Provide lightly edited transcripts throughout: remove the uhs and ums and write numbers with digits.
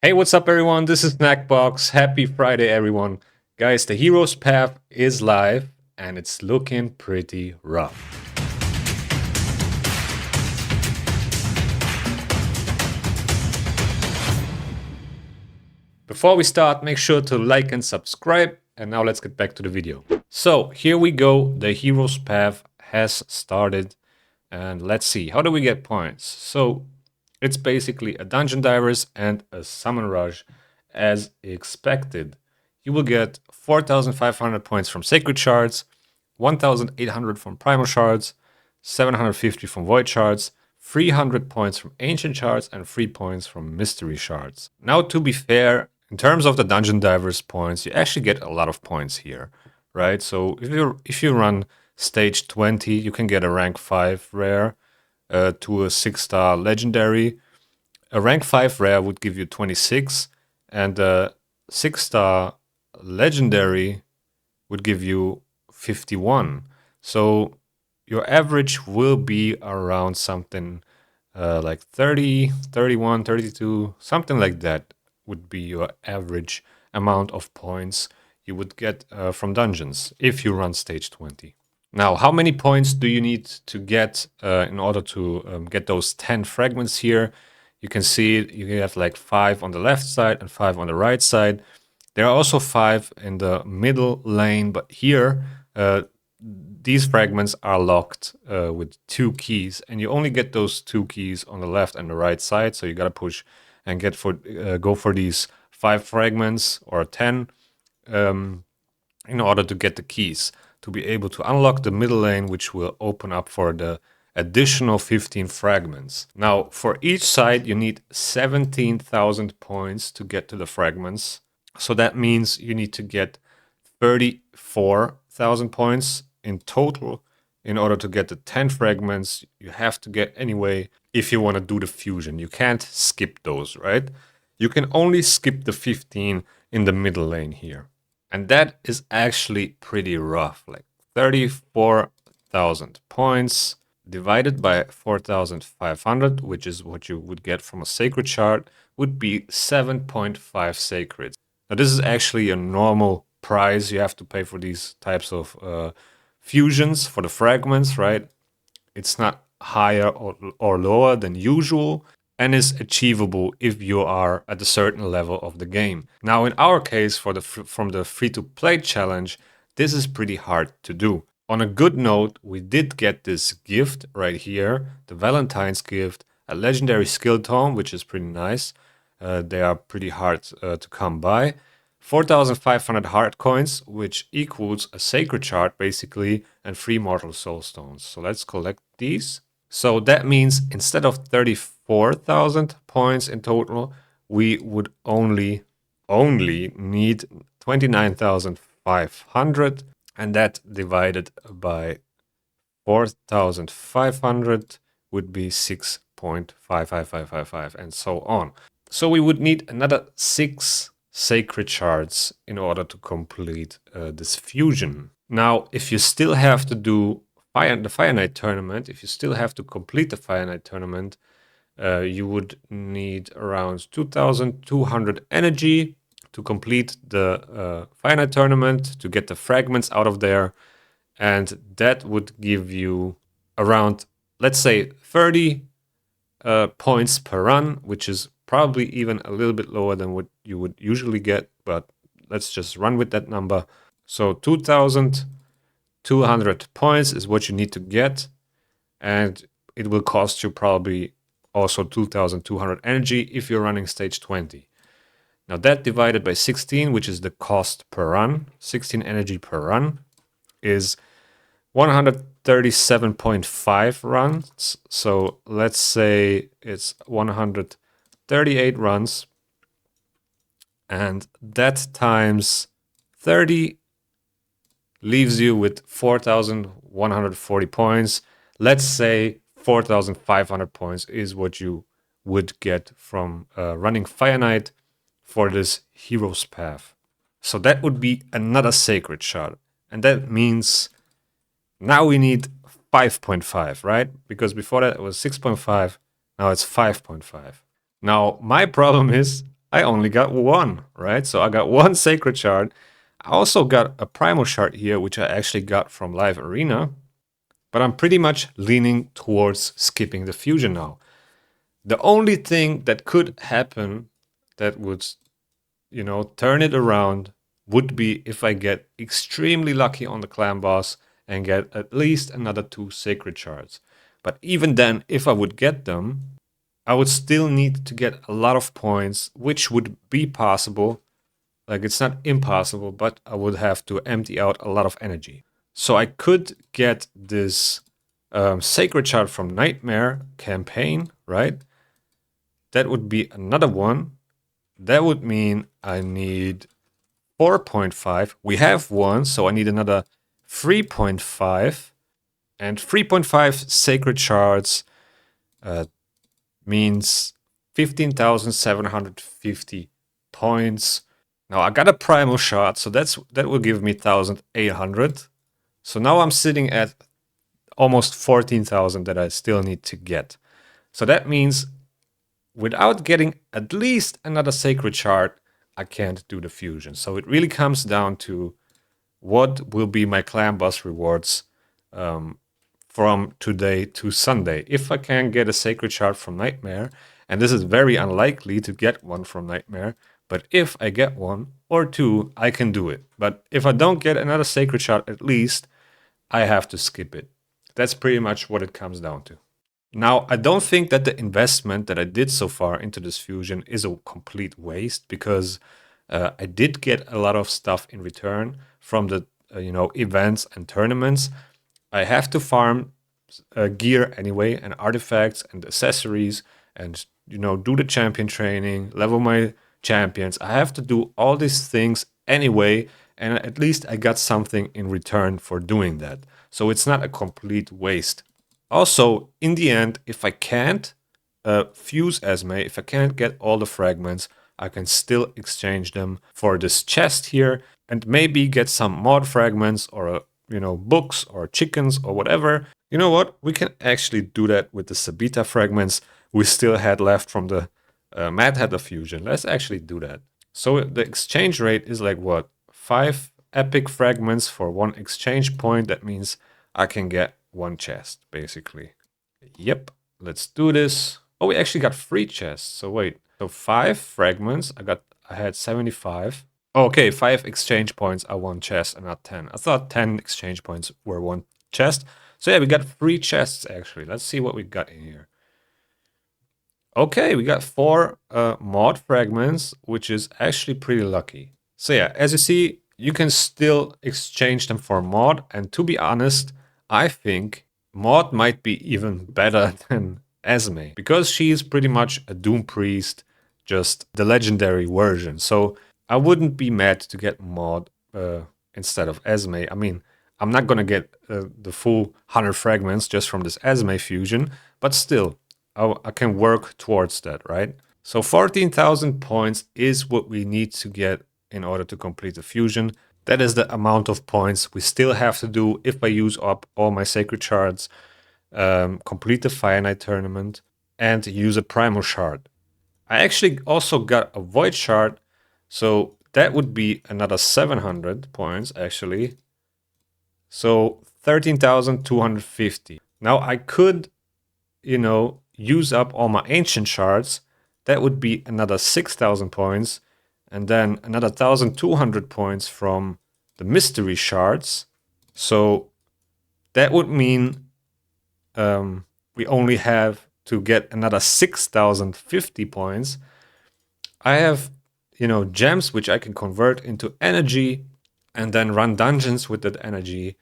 Hey, what's up, everyone? This is Snackbox. Happy Friday, everyone. Guys, the Hero's Path is live and it's looking pretty rough. Before we start, make sure to like and subscribe. And now let's get back to the video. So here we go. The Hero's Path has started. And let's see, how do we get points? So it's basically a Dungeon Divers and a Summon Rush as expected. You will get 4,500 points from Sacred Shards, 1,800 from Primal Shards, 750 from Void Shards, 300 points from Ancient Shards, and 3 points from Mystery Shards. Now, to be fair, in terms of the Dungeon Divers points, you actually get a lot of points here, right? So if you run stage 20, you can get a rank 5 rare to a 6-star legendary. A rank 5 rare would give you 26, and a 6-star legendary would give you 51. So your average will be around something like 30, 31, 32, something like that would be your average amount of points you would get from dungeons if you run stage 20. Now, how many points do you need to get in order to get those 10 fragments here? You can see you have like 5 on the left side and 5 on the right side. There are also 5 in the middle lane, but here these fragments are locked with 2 keys, and you only get those 2 keys on the left and the right side. So you gotta push and go for these 5 fragments or 10 in order to get the keys to be able to unlock the middle lane, which will open up for the additional 15 fragments. Now, for each side, you need 17,000 points to get to the fragments. So that means you need to get 34,000 points in total in order to get the 10 fragments. You have to get anyway if you want to do the fusion. You can't skip those, right? You can only skip the 15 in the middle lane here. And that is actually pretty rough, like 34,000 points divided by 4,500, which is what you would get from a Sacred Shard, would be 7.5 Sacreds. Now this is actually a normal price you have to pay for these types of fusions for the fragments, right? It's not higher or lower than usual, and is achievable if you are at a certain level of the game. Now, in our case, from the free-to-play challenge, this is pretty hard to do. On a good note, we did get this gift right here, the Valentine's gift, a legendary skill tome, which is pretty nice. They are pretty hard to come by. 4,500 heart coins, which equals a sacred shard basically, and 3 mortal soul stones. So let's collect these. So that means instead of 34,000 points in total, we would only need 29,500, and that divided by 4,500 would be 6.55555 and so on. So we would need another 6 sacred shards in order to complete this fusion. Now, if you still have to do the Fire Knight tournament, if you still have to complete the Fire Knight tournament, you would need around 2,200 energy to complete the Fire Knight tournament, to get the fragments out of there, and that would give you around, let's say, 30 points per run, which is probably even a little bit lower than what you would usually get, but let's just run with that number. So 2,200 points is what you need to get, and it will cost you probably also 2,200 energy if you're running stage 20. Now that divided by 16, which is the cost per run, 16 energy per run, is 137.5 runs. So let's say it's 138 runs, and that times 30 leaves you with 4,140 points. Let's say 4,500 points is what you would get from running Fire Knight for this Hero's Path. So that would be another Sacred Shard. And that means now we need 5.5, right? Because before that it was 6.5, now it's 5.5. Now, my problem is I only got one, right? So I got one sacred shard. I also got a primal shard here, which I actually got from Live Arena. But I'm pretty much leaning towards skipping the fusion now. The only thing that could happen that would, turn it around would be if I get extremely lucky on the clan boss and get at least another 2 sacred shards. But even then, if I would get them, I would still need to get a lot of points, which would be possible. Like, it's not impossible, but I would have to empty out a lot of energy. So I could get this sacred shard from Nightmare campaign, right? That would be another one. That would mean I need 4.5. We have one, so I need another 3.5. And 3.5 sacred shards means 15,750 points. Now I got a primal shard, so that will give me 1,800. So now I'm sitting at almost 14,000 that I still need to get. So that means without getting at least another sacred shard, I can't do the fusion. So it really comes down to what will be my clan boss rewards from today to Sunday. If I can get a sacred shard from Nightmare, and this is very unlikely to get one from Nightmare, but if I get one or two, I can do it. But if I don't get another sacred shard at least, I have to skip it. That's pretty much what it comes down to. Now, I don't think that the investment that I did so far into this fusion is a complete waste, because I did get a lot of stuff in return from the events and tournaments. I have to farm gear anyway, and artifacts and accessories, and do the champion training, level my champions. I have to do all these things anyway, and at least I got something in return for doing that. So it's not a complete waste. Also, in the end, if I can't fuse Esme, if I can't get all the fragments, I can still exchange them for this chest here and maybe get some mod fragments or books or chickens or whatever. You know what? We can actually do that with the Sabita fragments we still had left from the Mad Hatter fusion. Let's actually do that. So the exchange rate is like what? 5 epic fragments for 1 exchange point. That means I can get 1 chest, basically. Yep, let's do this. Oh, we actually got 3 chests. So wait, so 5 fragments. I had 75. Oh, okay, 5 exchange points are 1 chest and not 10. I thought 10 exchange points were 1 chest. So yeah, we got 3 chests actually. Let's see what we got in here. Okay, we got 4 mod fragments, which is actually pretty lucky. So yeah, as you see, you can still exchange them for mod. And to be honest, I think mod might be even better than Esme, because she is pretty much a Doom Priest, just the legendary version. So I wouldn't be mad to get mod instead of Esme. I mean, I'm not gonna get the full 100 fragments just from this Esme fusion, but still, I can work towards that, right? So 14,000 points is what we need to get in order to complete the fusion. That is the amount of points we still have to do if I use up all my sacred shards, complete the Fire Knight tournament, and use a primal shard. I actually also got a void shard, so that would be another 700 points actually. So 13,250. Now I could, use up all my ancient shards. That would be another 6,000 points, and then another 1,200 points from the mystery shards. So that would mean we only have to get another 6,050 points. I have, gems which I can convert into energy and then run dungeons with that energy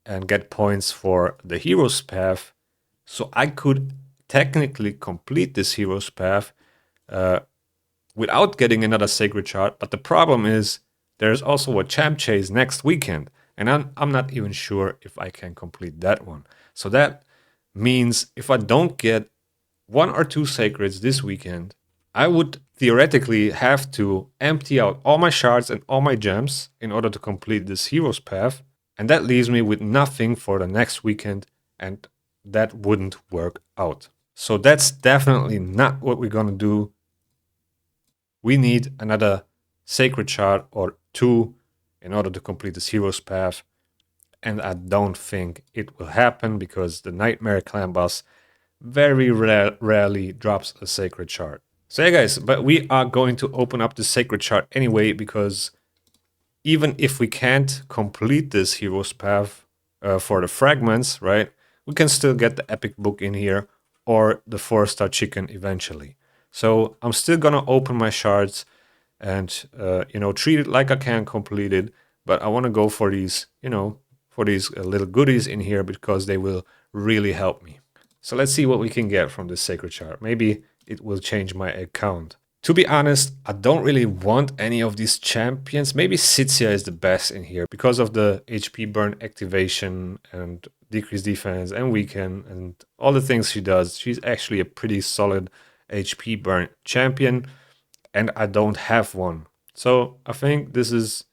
and get points for the hero's path. So I could technically complete this hero's path without getting another sacred shard. But the problem is there's also a champ chase next weekend, and I'm not even sure if I can complete that one. So that means if I don't get 1 or 2 sacreds this weekend, I would theoretically have to empty out all my shards and all my gems in order to complete this hero's path. And that leaves me with nothing for the next weekend, and that wouldn't work out. So that's definitely not what we're gonna do. we need another Sacred Shard or 2 in order to complete this Hero's Path. And I don't think it will happen because the Nightmare Clan boss very rarely drops a Sacred Shard. So yeah guys, but we are going to open up the Sacred Shard anyway, because even if we can't complete this Hero's Path for the fragments, right, we can still get the epic book in here or the 4-star chicken eventually. So I'm still gonna open my shards and you know, treat it like I can complete it, but I want to go for these, you know, for these little goodies in here because they will really help me. So let's see what we can get from this Sacred Shard. Maybe it will change my account. To be honest, I don't really want any of these champions. Maybe Sitsia is the best in here because of the HP burn activation and decreased defense and weaken and all the things she does. She's actually a pretty solid HP burn champion, and I don't have one. So I think this is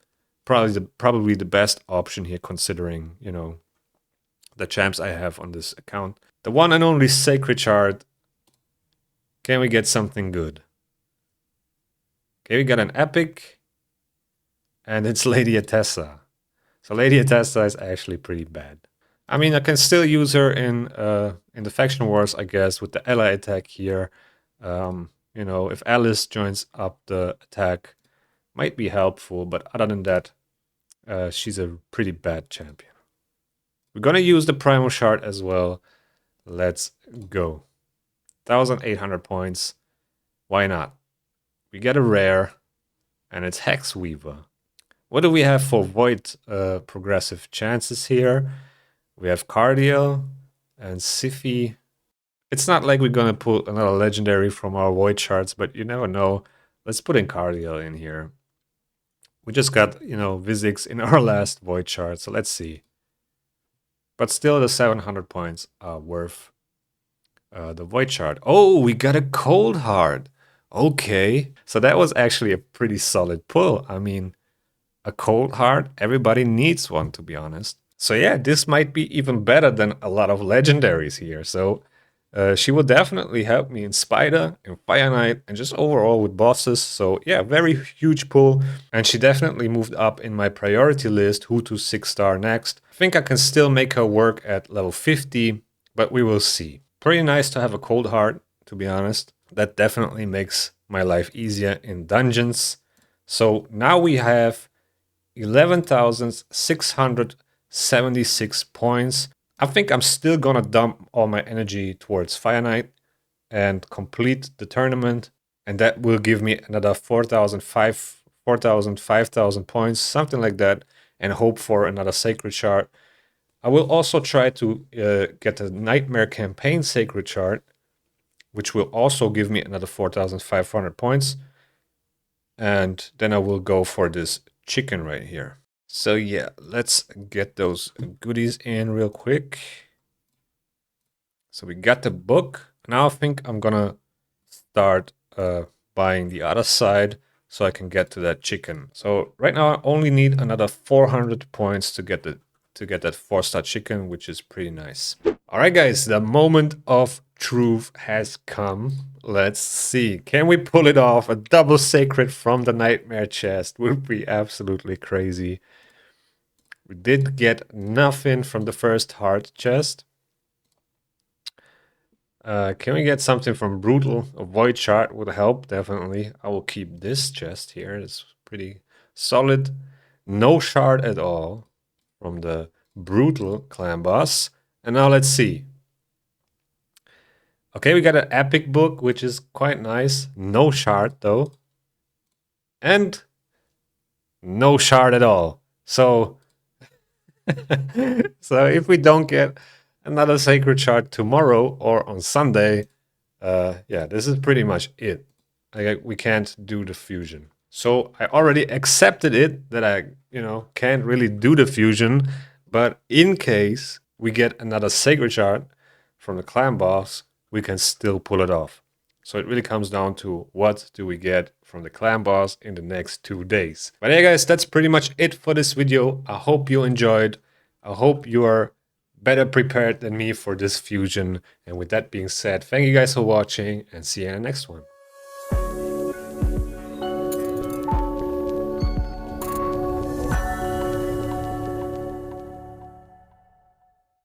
probably the best option here, considering, you know, the champs I have on this account. The one and only Sacred Shard. Can we get something good? Okay, we got an epic, and it's Lady Atessa. So Lady Atessa is actually pretty bad. I mean, I can still use her in the faction wars, I guess, with the ally attack here. You know, if Alice joins up the attack, might be helpful, but other than that, she's a pretty bad champion. We're gonna use the Primal Shard as well. Let's go. 1,800 points. Why not? We get a rare, and it's Hex Weaver. What do we have for Void progressive chances here? We have Cardiel and Siphi. It's not like we're gonna pull another legendary from our Void shards, but you never know. Let's put in Cardiel in here. We just got, you know, Vizix in our last Void shard, so let's see. But still, the 700 points are worth the Void shard. Oh, we got a Cold Heart. Okay, so that was actually a pretty solid pull. I mean, a Cold Heart, everybody needs one, to be honest. So yeah, this might be even better than a lot of legendaries here. So she will definitely help me in Spider, in Fire Knight, and just overall with bosses. So yeah, very huge pull. And she definitely moved up in my priority list, who to 6-star next. I think I can still make her work at level 50, but we will see. Pretty nice to have a Cold Heart, to be honest. That definitely makes my life easier in dungeons. So now we have 11,676 points. I think I'm still gonna dump all my energy towards Fire Knight and complete the tournament, and that will give me another 4,000, 5,000 points, something like that, and hope for another Sacred Shard. I will also try to get a Nightmare Campaign Sacred Shard, which will also give me another 4,500 points, and then I will go for this chicken right here. So yeah, let's get those goodies in real quick. So we got the book. Now I think I'm gonna start buying the other side so I can get to that chicken. So right now I only need another 400 points to get that 4-star chicken, which is pretty nice. All right, guys, the moment of truth has come. Let's see. Can we pull it off? A double sacred from the Nightmare chest would be absolutely crazy. We did get nothing from the first heart chest. Can we get something from Brutal? A Void Shard would help, definitely. I will keep this chest here. It's pretty solid. No shard at all from the Brutal clan boss. And now let's see. Okay, we got an epic book, which is quite nice. No shard, though. And no shard at all. So, so if we don't get another Sacred Shard tomorrow or on Sunday, yeah, this is pretty much it. Like, we can't do the fusion. So I already accepted it that I, you know, can't really do the fusion. But in case we get another Sacred Shard from the clan boss, we can still pull it off. So it really comes down to what do we get from the clan boss in the next 2 days. But yeah, guys, that's pretty much it for this video. I hope you enjoyed. I hope you are better prepared than me for this fusion. And with that being said, thank you guys for watching and see you in the next one.